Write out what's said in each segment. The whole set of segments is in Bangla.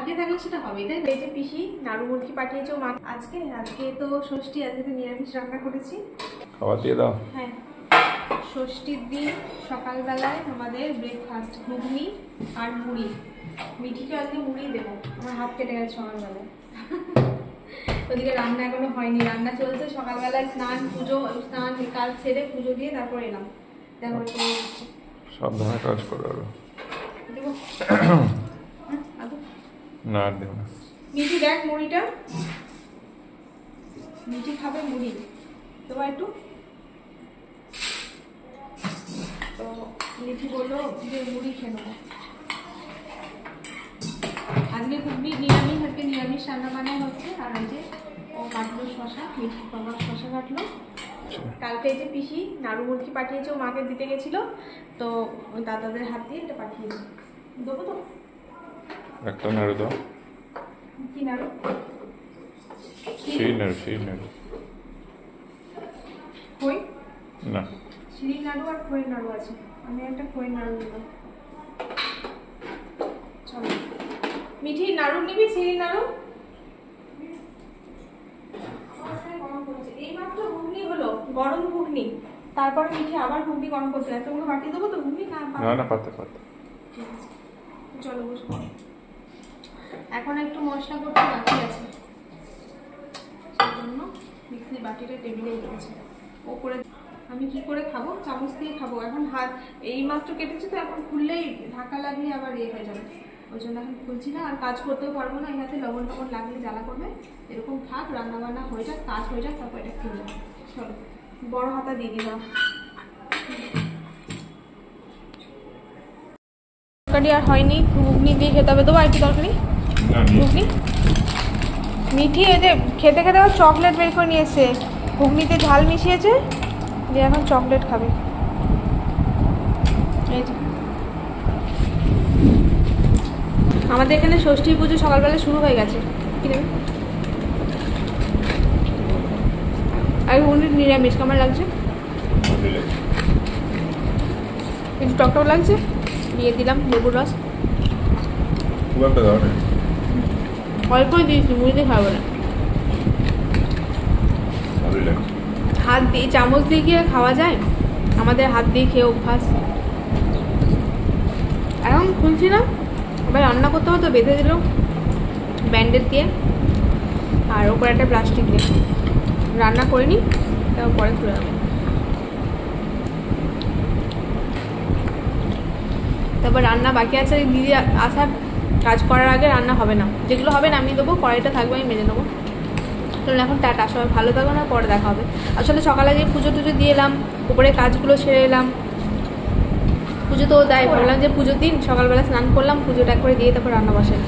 দিয়ে থাকলে সেটা হবেই, তাই এই যে পিসি নাড়ু মুরগি পাঠিয়েছো মা আজকে। আজকে তো ষষ্ঠী, আজকে তো নিরামিষ রান্না করেছি। খাবার দিয়ে দাও। হ্যাঁ, ষষ্ঠীর দিন সকালবেলায় আমাদের ব্রেকফাস্ট ঘুগনি আর মুড়ি। মিঠিকে আজকে মুড়ি দেবো, আমার হাত কেটে গেছে সকালবেলায়। ওদিকে রান্না এখনো হয়নি, রান্না চলছে। সকালবেলায় স্নান কাজ ছেড়ে পুজো দিয়ে তারপর এলাম। দেখো সাবধানে কাজ করো। দেবো না দেবো না। মিঠি দেখ মুড়িটা, মিঠি খাবে মুড়ি, দেবো একটু। তো মিঠি বললো যে মুড়ি খেয়ে নেবো। আজকে খুবই নিরামিষ, আজকে নিরামিষ রান্না বান্না হচ্ছে। আর ওই যে ও কাটলো শশা, মিঠি বাবা শশা কাটলো। কালকে যে পিসি নাড়ু মুরগি পাঠিয়েছে, ও মাকে দিতে গেছিল, তো ওই দাদাদের হাত দিয়ে এটা পাঠিয়ে দেবো। তো একটা নাড়ু দাও। কি নাড়ু? সেই নাড়ু, সেই নাড়ু। খই না, শিরির নাড়ু আর খইয়ের নাড়ু আছে। আমি একটা খইয়ের নাড়ু নিলাম। চলো মিঠি নাড়ু নিবি, শিরির নাড়ু? এইমাত্র ঘুগনি হলো, গরম ঘুগনি। তারপরে মিঠি আবার ঘুগনি গরম করতে হয়। তোমরা বাটি দেবো তো ঘুগনি? না পাতে পাতে। চলো বসো। এখন একটু মশলা করতে বাকি আছে, সেই জন্য মিক্সির বাটিটা টেবিলেই রয়েছে। ও করে আমি কি করে খাবো? চামচ দিয়ে খাবো। এখন হাত এই মাত্র কেটেছি, তো এখন খুললেই ঢাকা লাগলে আবার ইয়ে হয়ে যাবে। ওই জন্য এখন খুলছি না, আর কাজ করতেও পারবো না। এই হাতে লবণ টবণ লাগলে জ্বালা করবে। এরকম থাক, রান্না বান্না হয়ে যাক, কাজ হয়ে যাক, তারপর এটা খুলবে। চলো বড় হাতা দিয়ে দিলাম। তরকারি আর হয়নি, ঘুগনি দিয়ে খেতে হবে। দেবো আর কি তরকারি? ঘুগনি। মিঠি এই যে খেতে খেতে আবার চকলেট বের করে নিয়ে এসছে, ঘুগনিতে ঝাল মিশিয়েছে, দিয়ে এখন চকলেট খাবে। এই যে আমাদের এখানে ষষ্ঠী পুজো সকালবেলা শুরু হয়ে গেছে। কি নেবে? আর ঘুগনি নিরামিষ কেমন লাগছে? একটু টকটক লাগছে, দিয়ে দিলাম লেবুর রস। অল্পই দিয়েছি, মুড়িতে খাবো না। হাত দিয়ে চামচ দিয়ে কি খাওয়া যায়? আমাদের হাত দিয়ে খেয়ে অভ্যাস। এখন খুলছি না, আবার রান্না করতে হতো, বেঁধে দিল ব্যান্ডেজ দিয়ে আর ওপরে একটা প্লাস্টিক দিয়ে। রান্না করিনি, তারপর পরে খুলে দেবো। তারপর রান্না বাকি আছে, দিদি আসার কাজ করার আগে রান্না হবে না। যেগুলো হবে না আমি দেবো, কড়াইটা থাকবে আমি মেজে নেবো। চলুন এখন টাটা, সবাই ভালো থাকো না, পরে দেখা হবে। আসলে সকালে যে পুজো টুজো দিয়ে এলাম, উপরে কাজগুলো সেরে এলাম। পুজো তো তাই বললাম যে পুজোর দিন সকালবেলা স্নান করলাম, পুজোটা করে দিয়ে তারপর রান্না বসাই।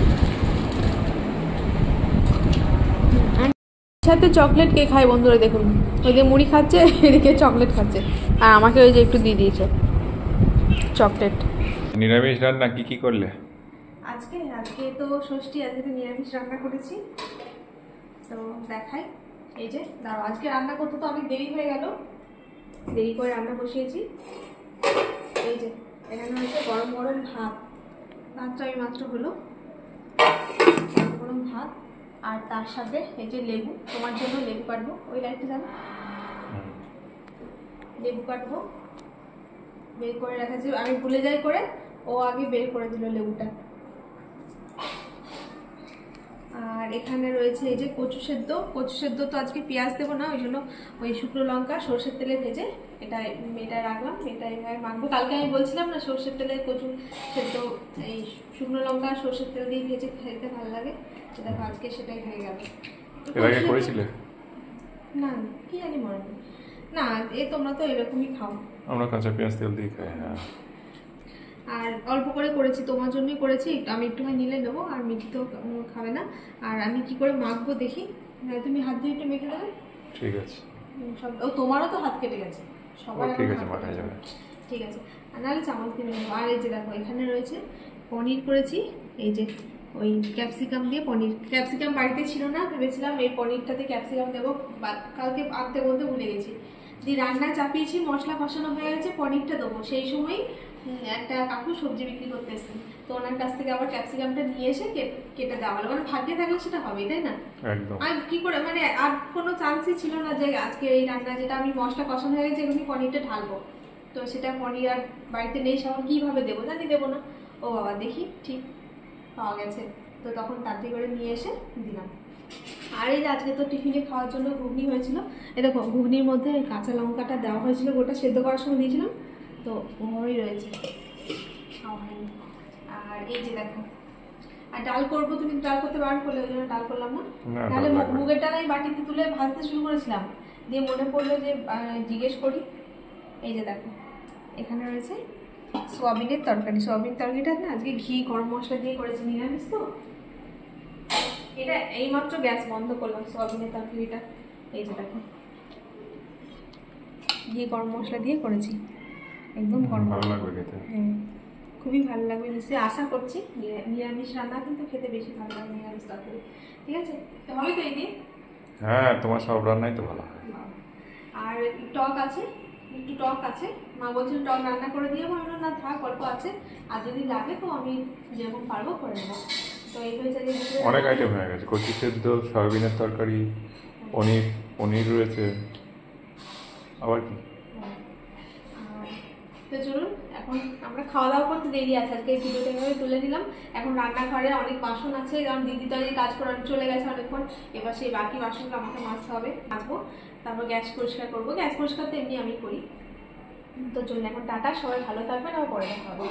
সাথে চকলেট কে খায় বন্ধুরা দেখুন, ওই যে মুড়ি খাচ্ছে, এদিকে চকলেট খাচ্ছে, আর আমাকে ওই যে একটু দিয়ে দিয়েছে চকলেট। নিরামিষ রান্না কি কি করলে আজকে? আজকে তো ষষ্ঠী, আজকে তো নিরামিষ রান্না করেছি। তো দেখাই, এই যে দাঁড়াও, আজকে রান্না করতে তো অনেক দেরি হয়ে গেল, দেরি করে রান্না বসিয়েছি। এই যে এখানে হচ্ছে গরম গরম ভাত, ভাতটা আমি মাত্র হলো গরম ভাত। আর তার সাথে এই যে লেবু, তোমার জন্য লেবু কাটবো। ওই লাইটটা যাবে, লেবু কাটবো, বের করে রাখা। আমি ভুলে যাই করে, ও আগে বের করে দিল লেবুটা। আর এখানে রয়েছে এই যে কচু সেদ্ধ। কচু সেদ্ধ তো আজকে পেঁয়াজ দেবো না, ওই জন্য ওই শুকনো লঙ্কা সর্ষের তেলে ভেজে এটা রাখলাম। এটা এভাবে মাখবো। কালকে আমি বলছিলাম না সর্ষের তেলে কচু সেদ্ধ, এই শুকনো লঙ্কা সর্ষের তেল দিয়ে ভেজে খেতে ভালো লাগে। তো দেখো আজকে সেটাই হয়ে গেল। না কি জানি মনে নেই। না তোমরা তো এরকমই খাও, আমরা কাঁচা পেঁয়াজ তেল দিয়ে খাই। হ্যাঁ, আর অল্প করে করেছি, তোমার জন্যই করেছি। আমি একটুখানি নিলে নেবো, আর মিঠি তো খাবে না। আর আমি কি করে মাখবো দেখি, তুমি হাত দিয়ে একটু মেখে দেবে। ঠিক আছে। ও তোমারও তো হাত কেটে গেছে, সবার ঠিক আছে, মাখা যাবে। ঠিক আছে, নাহলে চামচ দিয়ে মেখে দেবো। আর এই যে দেখো এখানে রয়েছে পনির করেছি, এই যে ওই ক্যাপসিকাম দিয়ে পনির। ক্যাপসিকাম বাড়িতে ছিল না, ভেবেছিলাম এই পনিরটাতে ক্যাপসিকাম দেবো, কালকে আনতে বলতে ভুলে গেছি। দিয়ে রান্না চাপিয়েছি, মশলা কষানো হয়ে গেছে, পনিরটা দেবো। সেই সময় একটা কাকু সবজি বিক্রি করতে এসেছেন, তো ওনার কাছ থেকে আবার ক্যাপসিকামটা নিয়ে এসে কেটে দেওয়া হলো। মানে ভাগ্যে থাকলে সেটা হবেই, তাই না? একদম। আর কি করে, মানে আর কোনো চান্সই ছিল না যে আজকে এই রান্না, যেটা আমি মশলা কষানো হয়ে গেছে এখানে পনিরটা ঢালবো, তো সেটা পনির আর বাড়িতে নেই, সব কিভাবে দেবো, জানি দেবো না। ও বাবা, দেখি ঠিক পাওয়া গেছে, তো তখন তাড়াতাড়ি করে নিয়ে এসে দিলাম। আর এই যে আজকে তো টিফিনে খাওয়ার জন্য ঘুগনি হয়েছিল। এই দেখো, ঘুগনির মধ্যে কাঁচা লঙ্কাটা দেওয়া হয়েছিল, গোটা সেদ্ধ করার সময় দিয়েছিলাম, তো ওই রয়েছে, খাওয়া হয়নি। আর এই যে দেখো, আর ডাল করবো, তুমি ডাল করতে বারণ করলে, ওই জন্য ডাল করলাম না। না, তাহলে ডাল লাগবে। মুগের ডাল আমি বাটিতে তুলে ভাজতে শুরু করেছিলাম, দিয়ে মনে পড়লো যে জিজ্ঞেস করি। এই যে দেখো, এখানে রয়েছে সোয়াবিনের তরকারি। সোয়াবিন তরকারিটা না আজকে ঘি গরম মশলা দিয়ে করেছি, নিরামিষ তো। এটা এইমাত্র গ্যাস বন্ধ করলাম, সোয়াবিনের তরকারিটা। এই যে দেখো, ঘি গরম মশলা দিয়ে করেছি, একদম গরম। ভালো লাগবে খেতে। খুবই ভালো লাগবে, নিশ্চয়ই আশা করছি। নিরামিষ রান্না কিন্তু খেতে বেশি ভালো লাগে, নিরামিষ তরকারি। ঠিক আছে, তো হবে তো এই দিয়ে? হ্যাঁ, তোমার সব রান্নাই তো ভালো হয়। আর টক আছে, একটু টক আছে, মা বলছিল টক রান্না করে দিয়ে, বললো না থাক, অল্প আছে, আর যদি লাগে তো আমি যেরকম পারবো করে নেবো। তো এই হয়েছে যে অনেক আইটেম হয়ে গেছে, কচি সেদ্ধ, সয়াবিনের তরকারি, পনির রয়েছে, আবার কি। তো চলুন, এখন আমরা খাওয়া দাওয়া করতে দেরি আছে, আজকে এই ভিডিওটা এভাবে তুলে নিলাম। এখন রান্নাঘরে অনেক বাসন আছে, কারণ দিদি তো কাজ করে চলে গেছে অনেকক্ষণ, এবার সেই বাকি বাসনগুলো আমাকে মাজতে হবে, আসবো, তারপর গ্যাস পরিষ্কার করবো। গ্যাস পরিষ্কার তো এমনি আমি করি। তো চলুন এখন টাটা, সবাই ভালো থাকবেন, আবার পরে দেখা হবে।